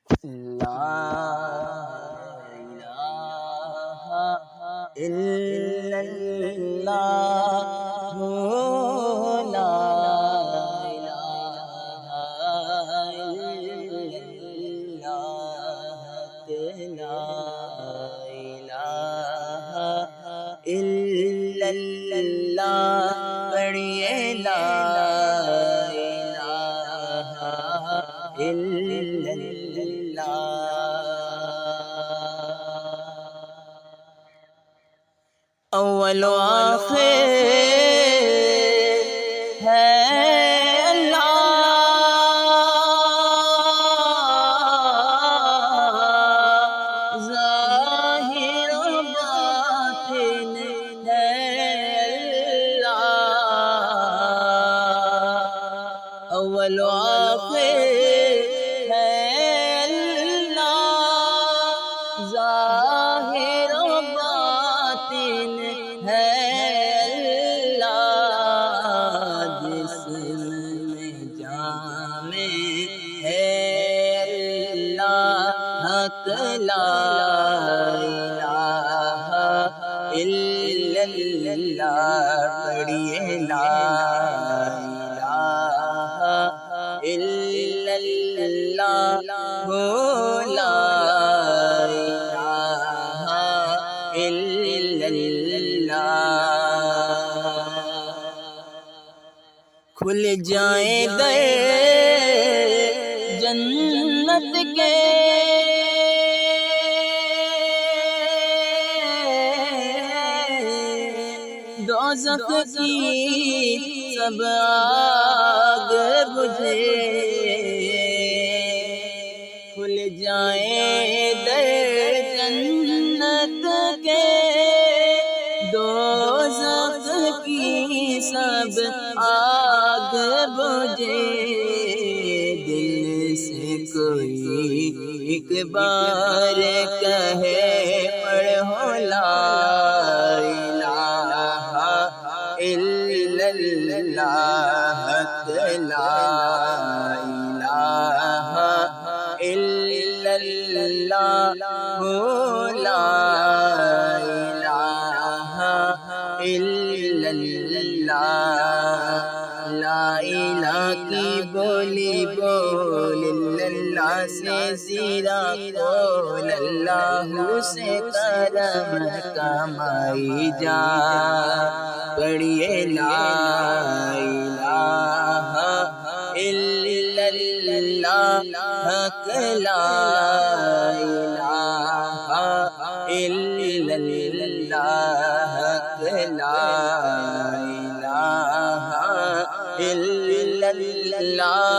لا الہ الا اللہ، لا الہ الا اللہ، لا الہ الا اللہ، پڑھیے لا الہ الا اللہ۔ اول و آخر ہے اللہ، ظاہر و باطن ہے اللہ، اول و آخر ہے اللہ، ظاہر و باطن ہے اللہ، جسم میں جامع ہے اللہ، حق لا الہ الا اللہ، پڑھیے لا الہ الا اللہ، لا الہ الا اللہ۔ کھل جائیں در جنت کے، دوزخ کی سب آگ بجھے، کھل جائیں در جنت کے، دوزخ کی سب آگ بجھے، دل سے کوئی ایک بار کہے پڑھو لا الہ الا اللہ، حق لا الہ الا اللہ، لا الہ الا اللہ۔ لا الہ کی بولی بول اللہ سے زیرا بول، اللہ سے کرم کمائی جا، پڑھیے لا الہ الا اللہ، حق لا الہ الا اللہ، حق لا الہ الا اللہ۔